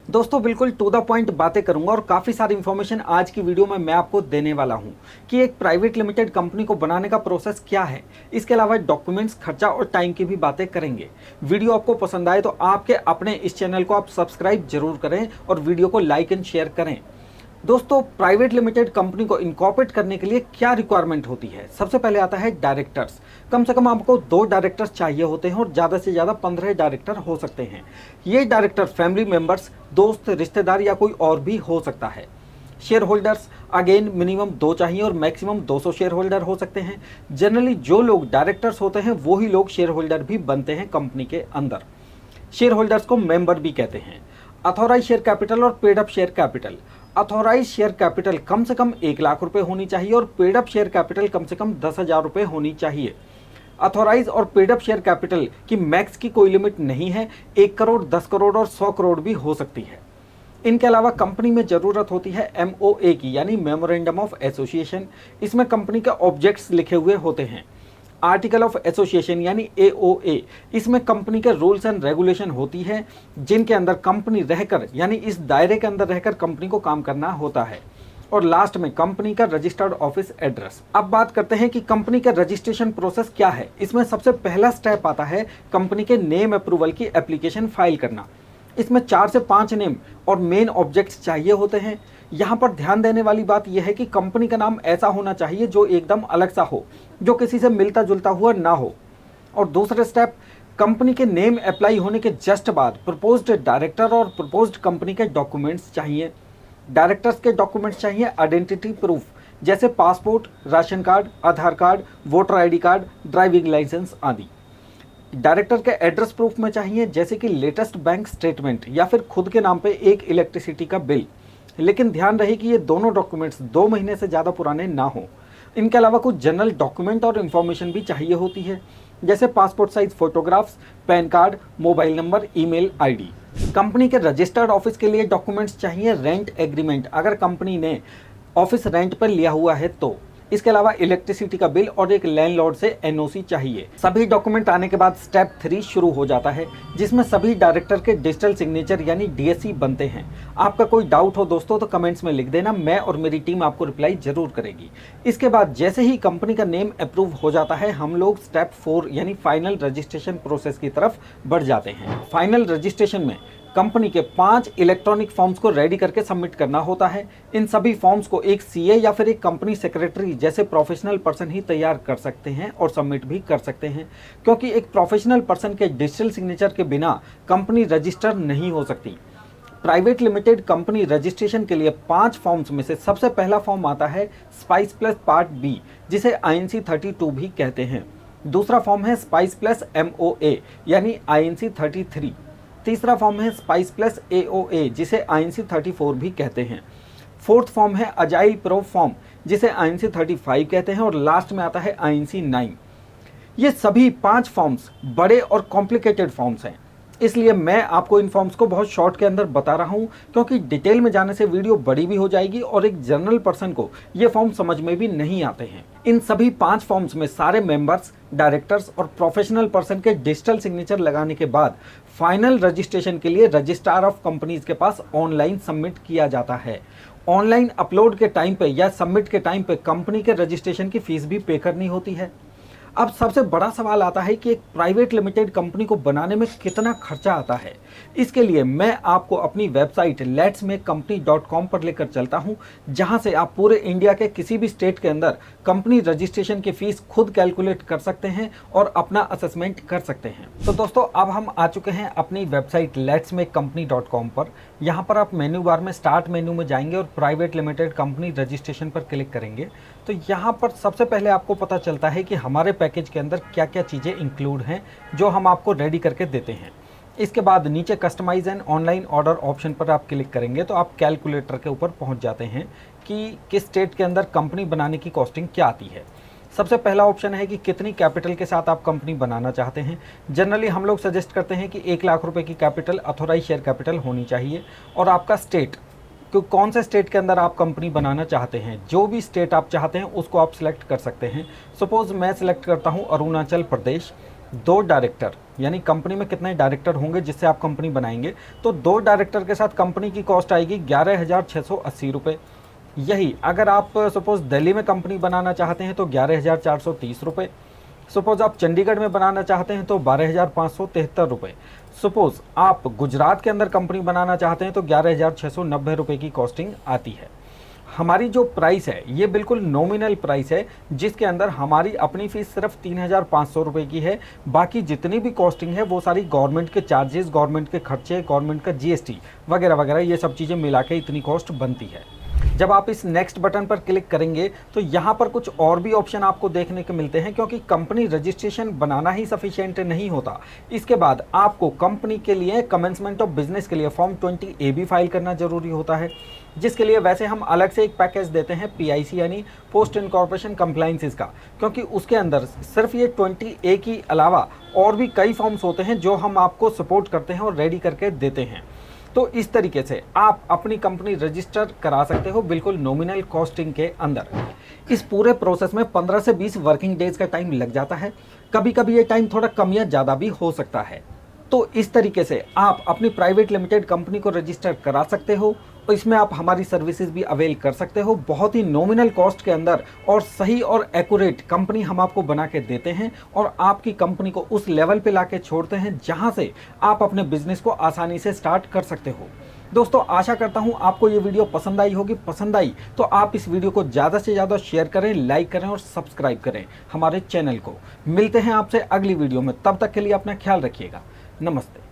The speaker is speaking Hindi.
दोस्तों बिल्कुल टू द पॉइंट बातें करूंगा और काफ़ी सारी इन्फॉर्मेशन आज की वीडियो में मैं आपको देने वाला हूं कि एक प्राइवेट लिमिटेड कंपनी को बनाने का प्रोसेस क्या है। इसके अलावा डॉक्यूमेंट्स, खर्चा और टाइम की भी बातें करेंगे। वीडियो आपको पसंद आए तो आपके अपने इस चैनल को आप सब्सक्राइब जरूर करें और वीडियो को लाइक एंड शेयर करें। दोस्तों प्राइवेट लिमिटेड कंपनी को इनकॉर्पोरेट करने के लिए क्या रिक्वायरमेंट होती है। सबसे पहले आता है डायरेक्टर्स। कम से कम आपको 2 डायरेक्टर्स चाहिए होते हैं और ज़्यादा से ज़्यादा 15 डायरेक्टर हो सकते हैं। ये डायरेक्टर फैमिली मेंबर्स, दोस्त, रिश्तेदार या कोई और भी हो सकता है। शेयर होल्डर्स अगेन मिनिमम 2 चाहिए और मैक्सिमम 200 शेयर होल्डर हो सकते हैं। जनरली जो लोग डायरेक्टर्स होते हैं वही लोग शेयर होल्डर भी बनते हैं कंपनी के अंदर। शेयर होल्डर्स को मेंबर भी कहते हैं। अथॉराइज शेयर कैपिटल और paid up share capital. Authorise share capital कम से कम 1 लाख रुपए होनी चाहिए और पेड अप शेयर कैपिटल कम से कम 10,000 रुपए होनी चाहिए। अथॉराइज और पेड अप शेयर कैपिटल की मैक्स की कोई लिमिट नहीं है। 1 करोड़, 10 करोड़ और 100 करोड़ भी हो सकती है। इनके अलावा कंपनी में जरूरत होती है MOA की, यानी मेमोरेंडम ऑफ एसोसिएशन। इसमें कंपनी के ऑब्जेक्ट्स लिखे हुए होते हैं। आर्टिकल ऑफ एसोसिएशन यानी AOA, इसमें कंपनी के रूल्स एंड रेगुलेशन होती है जिनके अंदर कंपनी रहकर, यानी इस दायरे के अंदर रहकर कंपनी को काम करना होता है। और लास्ट में कंपनी का रजिस्टर्ड ऑफिस एड्रेस। अब बात करते हैं कि कंपनी का रजिस्ट्रेशन प्रोसेस क्या है। इसमें सबसे पहला स्टेप आता है कंपनी के नेम अप्रूवल की एप्लीकेशन फाइल करना। इसमें 4 से 5 नेम और मेन ऑब्जेक्ट्स चाहिए होते हैं। यहाँ पर ध्यान देने वाली बात यह है कि कंपनी का नाम ऐसा होना चाहिए जो एकदम अलग सा हो, जो किसी से मिलता जुलता हुआ ना हो। और दूसरे स्टेप, कंपनी के नेम अप्लाई होने के जस्ट बाद प्रपोज्ड डायरेक्टर और प्रपोज्ड कंपनी के डॉक्यूमेंट्स चाहिए। डायरेक्टर्स के डॉक्यूमेंट्स चाहिए आइडेंटिटी प्रूफ, जैसे passport, ration card, Aadhaar card, voter ID card, driving licence आदि। डायरेक्टर के एड्रेस प्रूफ में चाहिए जैसे कि लेटेस्ट बैंक स्टेटमेंट या फिर खुद के नाम पे एक इलेक्ट्रिसिटी का बिल। लेकिन ध्यान रहे कि ये दोनों डॉक्यूमेंट्स 2 महीने से ज़्यादा पुराने ना हो। इनके अलावा कुछ जनरल डॉक्यूमेंट और इन्फॉर्मेशन भी चाहिए होती है, जैसे passport size photographs, pan card, mobile number, email ID। Company के रजिस्टर्ड ऑफिस के लिए डॉक्यूमेंट्स चाहिए रेंट एग्रीमेंट, अगर कंपनी ने ऑफिस रेंट पर लिया हुआ है तो। इसके अलावा इलेक्ट्रिसिटी का बिल और एक लैंडलॉर्ड से NOC चाहिए। सभी डॉक्यूमेंट आने के बाद स्टेप 3 शुरू हो जाता है, जिसमें सभी डायरेक्टर के डिजिटल सिग्नेचर यानी DSC बनते हैं। आपका कोई डाउट हो दोस्तों तो कमेंट्स में लिख देना, मैं और मेरी टीम आपको रिप्लाई जरूर करेगी। इसके बाद जैसे ही कंपनी का नेम अप्रूव हो जाता है, हम लोग स्टेप 4 यानी फाइनल रजिस्ट्रेशन प्रोसेस की तरफ बढ़ जाते हैं। फाइनल रजिस्ट्रेशन में कंपनी के 5 इलेक्ट्रॉनिक फॉर्म्स को रेडी करके सबमिट करना होता है। इन सभी फॉर्म्स को एक CA या फिर एक कंपनी सेक्रेटरी जैसे प्रोफेशनल पर्सन ही तैयार कर सकते हैं और सबमिट भी कर सकते हैं, क्योंकि एक प्रोफेशनल पर्सन के डिजिटल सिग्नेचर के बिना कंपनी रजिस्टर नहीं हो सकती। प्राइवेट लिमिटेड कंपनी रजिस्ट्रेशन के लिए 5 फॉर्म्स में से सबसे पहला फॉर्म आता है स्पाइस प्लस पार्ट B, जिसे INC 32 भी कहते हैं। दूसरा फॉर्म है स्पाइस प्लस MOA यानी INC 33। तीसरा फॉर्म है स्पाइस प्लस AOA जिसे INC 34 भी कहते हैं। फोर्थ फॉर्म है अजाइल प्रो फॉर्म जिसे INC 35 कहते हैं और लास्ट में आता है INC 9। ये सभी 5 फॉर्म्स बड़े और कॉम्प्लिकेटेड फॉर्म्स हैं, इसलिए मैं आपको इन फॉर्म्स को बहुत शॉर्ट के अंदर बता रहा हूं, क्योंकि डिटेल में जाने से वीडियो बड़ी भी हो जाएगी और एक जनरल पर्सन को ये फॉर्म समझ में भी नहीं आते हैं। इन सभी 5 फॉर्म्स में सारे मेंबर्स, डायरेक्टर्स और प्रोफेशनल पर्सन के डिजिटल सिग्नेचर लगाने के बाद फाइनल रजिस्ट्रेशन के लिए रजिस्ट्रार ऑफ कंपनीज के पास ऑनलाइन सबमिट किया जाता है। ऑनलाइन अपलोड के टाइम पे या सबमिट के टाइम पे कंपनी के रजिस्ट्रेशन की फीस भी पे करनी होती है। अब सबसे बड़ा सवाल आता है कि एक प्राइवेट लिमिटेड कंपनी को बनाने में कितना खर्चा आता है। इसके लिए मैं आपको अपनी वेबसाइट letsmakecompany.com पर लेकर चलता हूं, जहां से आप पूरे इंडिया के किसी भी स्टेट के अंदर कंपनी रजिस्ट्रेशन की फीस खुद कैलकुलेट कर सकते हैं और अपना असेसमेंट कर सकते हैं। तो दोस्तों अब हम आ चुके हैं अपनी वेबसाइट letsmakecompany.com पर। यहाँ पर आप मेन्यू बार में स्टार्ट मेन्यू में जाएंगे और प्राइवेट लिमिटेड कंपनी रजिस्ट्रेशन पर क्लिक करेंगे तो यहाँ पर सबसे पहले आपको पता चलता है कि हमारे पैकेज के अंदर क्या क्या चीज़ें इंक्लूड हैं जो हम आपको रेडी करके देते हैं। इसके बाद नीचे customize and online order option पर आप क्लिक करेंगे तो आप कैलकुलेटर के ऊपर पहुंच जाते हैं कि किस स्टेट के अंदर कंपनी बनाने की कॉस्टिंग क्या आती है। सबसे पहला ऑप्शन है कि कितनी कैपिटल के साथ आप कंपनी बनाना चाहते हैं। जनरली हम लोग सजेस्ट करते हैं कि 1 लाख रुपए की कैपिटल, अथॉराइज शेयर कैपिटल होनी चाहिए और आपका स्टेट, कि कौन से स्टेट के अंदर आप कंपनी बनाना चाहते हैं। जो भी स्टेट आप चाहते हैं उसको आप सिलेक्ट कर सकते हैं। सपोज मैं सिलेक्ट करता हूं अरुणाचल प्रदेश, 2 डायरेक्टर, यानी कंपनी में कितने डायरेक्टर होंगे जिससे आप कंपनी बनाएंगे, तो 2 डायरेक्टर के साथ कंपनी की कॉस्ट आएगी 11,680 रुपये। यही अगर आप सपोज़ दिल्ली में कंपनी बनाना चाहते हैं तो 11,430 रुपये। सपोज़ आप चंडीगढ़ में बनाना चाहते हैं तो 12,573 रुपये। सपोज़ आप गुजरात के अंदर कंपनी बनाना चाहते हैं तो 11,690 रुपये की कॉस्टिंग आती है। हमारी जो प्राइस है ये बिल्कुल नॉमिनल प्राइस है, जिसके अंदर हमारी अपनी फ़ीस सिर्फ 3,500 रुपये की है। बाकी जितनी भी कॉस्टिंग है वो सारी गवर्नमेंट के चार्जेस, गवर्नमेंट के खर्चे, गवर्नमेंट का GST वगैरह वगैरह, ये सब चीज़ें मिला के इतनी कॉस्ट बनती है। जब आप इस नेक्स्ट बटन पर क्लिक करेंगे तो यहाँ पर कुछ और भी ऑप्शन आपको देखने को मिलते हैं, क्योंकि कंपनी रजिस्ट्रेशन बनाना ही सफिशिएंट नहीं होता। इसके बाद आपको कंपनी के लिए कमेंसमेंट ऑफ बिजनेस के लिए फॉर्म 20A भी फाइल करना जरूरी होता है, जिसके लिए वैसे हम अलग से एक पैकेज देते हैं PIC यानी पोस्ट इनकॉर्पोरेशन कंप्लाइंसेस का, क्योंकि उसके अंदर सिर्फ ये 20A की अलावा और भी कई फॉर्म्स होते हैं जो हम आपको सपोर्ट करते हैं और रेडी करके देते हैं। तो इस तरीके से आप अपनी कंपनी रजिस्टर करा सकते हो बिल्कुल नॉमिनल कॉस्टिंग के अंदर। इस पूरे प्रोसेस में 15 से 20 वर्किंग डेज का टाइम लग जाता है, कभी कभी ये टाइम थोड़ा कम या ज़्यादा भी हो सकता है। तो इस तरीके से आप अपनी प्राइवेट लिमिटेड कंपनी को रजिस्टर करा सकते हो, और इसमें आप हमारी सर्विसेज भी अवेल कर सकते हो बहुत ही नॉमिनल कॉस्ट के अंदर, और सही और एक्यूरेट कंपनी हम आपको बना के देते हैं और आपकी कंपनी को उस लेवल पे लाके छोड़ते हैं जहां से आप अपने बिजनेस को आसानी से स्टार्ट कर सकते हो। दोस्तों, आशा करता हूं आपको ये वीडियो पसंद आई होगी। पसंद आई तो आप इस वीडियो को ज़्यादा से ज़्यादा शेयर करें, लाइक करें और सब्सक्राइब करें हमारे चैनल को। मिलते हैं आपसे अगली वीडियो में, तब तक के लिए अपना ख्याल रखिएगा। नमस्ते।